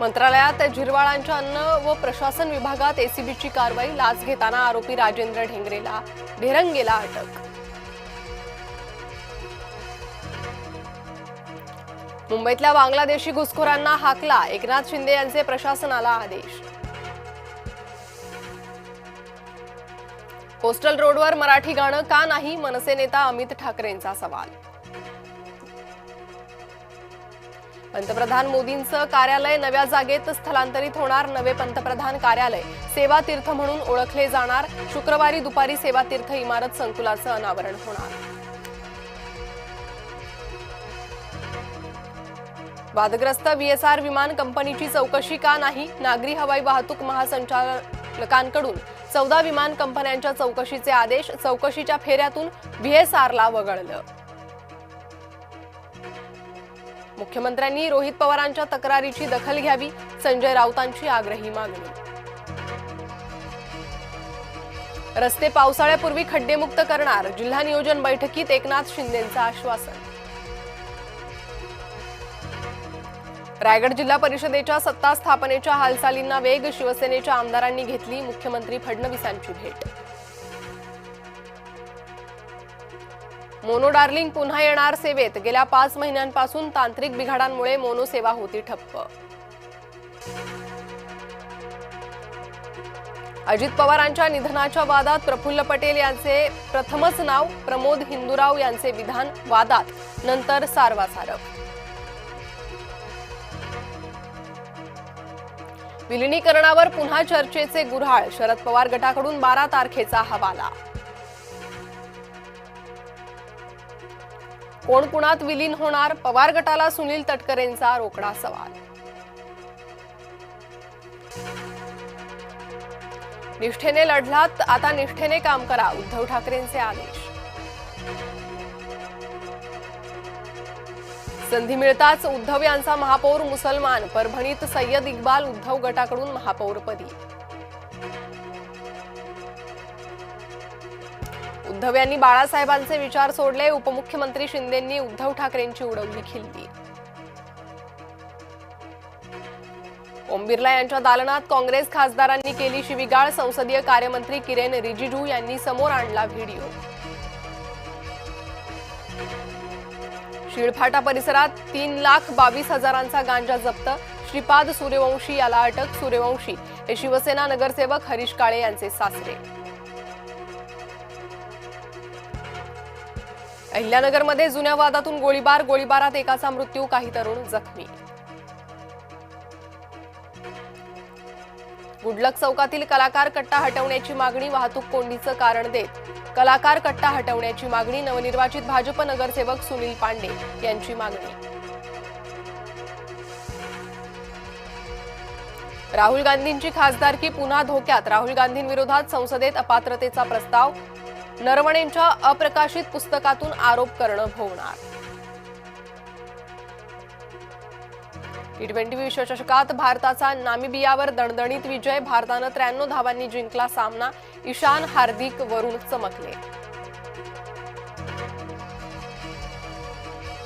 मंत्रालयात झिरवाळांच्या अन्न व प्रशासन विभागात एसीबीची कारवाई। लाच घेताना आरोपी राजेंद्र ढेरंगेला अटक। मुंबईतल्या बांगलादेशी घुसखोरांना हाकला, एकनाथ शिंदे यांचे प्रशासनाला आदेश। कोस्टल रोडवर मराठी गाणं का नाही, मनसे नेता अमित ठाकरेंचा सवाल। पंतप्रधान मोदींचं कार्यालय नव्या जागेत स्थलांतरित होणार। नवे पंतप्रधान कार्यालय सेवा तीर्थ म्हणून ओळखले जाणार। शुक्रवारी दुपारी सेवा तीर्थ इमारत संकुलाचं अनावरण होणार। वादग्रस्त व्हीएसआर विमान कंपनीची चौकशी का नाही, नागरी हवाई वाहतूक महासंचालकांकडून 14 विमान कंपन्यांच्या चौकशीचे आदेश। चौकशीच्या फेऱ्यातून व्हीएसआरला वगळलं। मुख्यमंत्र्यांनी रोहित पवारांच्या तक्रारीची दखल घ्यावी, संजय राऊतांची आग्रही मागणी। रस्ते पावसाळ्यापूर्वी खड्डेमुक्त करणार, जिल्हा नियोजन बैठकीत एकनाथ शिंदेंचं आश्वासन। रायगड जिल्हा परिषदेच्या सत्ता स्थापनेच्या हालचालींना वेग, शिवसेनेच्या आमदारांनी घेतली मुख्यमंत्री फडणवीसांची भेट। मोनो डार्लिंग पुन्हा येणार सेवेत, गेल्या 5 महिन्यांपासून तांत्रिक बिघाडांमुळे मोनो सेवा होती ठप्प। अजित पवारांच्या निधनाच्या वादात प्रफुल्ल पटेल यांचे प्रथमच नाव, प्रमोद हिंदुराव यांचे विधान वादात, नंतर सारवासारव। विलिनीकरणावर पुन्हा चर्चेचे गुऱ्हाळ, शरद पवार गटाकडून 12 तारखेचा हवाला। कोण कुणात विलीन होणार, पवार गटाला सुनील तटकरेंचा रोकडा सवाल। निष्ठेने लढलात, आता निष्ठेने काम करा, उद्धव ठाकरेंचे आदेश। संधी मिळताच उद्धव यांचा महापौर मुसलमान, परभणीत सय्यद इक्बाल उद्धव गटाकडून महापौरपदी। उद्धव यांनी बाळासाहेबांचे विचार सोडले, उपमुख्यमंत्री शिंदेंनी उद्धव ठाकरेंची उडवली खिल्ली। ओम बिर्ला यांच्या दालनात काँग्रेस खासदारांनी केली शिवीगाळ, संसदीय कार्यमंत्री किरेन रिजिजू यांनी समोर आणला व्हिडिओ। शिळफाटा परिसरात 3,22,000चा गांजा जप्त, श्रीपाद सूर्यवंशी याला अटक। सूर्यवंशी हे शिवसेना नगरसेवक हरीश काळे यांचे सासरे। अहिल्यानगरमध्ये जुन्या वादातून गोळीबार, गोळीबारात एकाचा मृत्यू, काही तरुण जखमी। गुडलक चौकातील कलाकार कट्टा हटवण्याची मागणी, वाहतूक कोंडीचं कारण देत कलाकार कट्टा हटवण्याची मागणी। नवनिर्वाचित भाजप नगरसेवक सुनील पांडे यांची मागणी। राहुल गांधींची खासदारकी पुन्हा धोक्यात, राहुल गांधींविरोधात संसदेत अपात्रतेचा प्रस्ताव। नरवणेंच्या अप्रकाशित पुस्तकातून आरोप करणं भोवणार। T20 विश्वचषकात भारताचा नामिबियावर दणदणीत विजय, भारतानं 93 धावांनी जिंकला सामना। ईशान, हार्दिक, वरुण चमकले।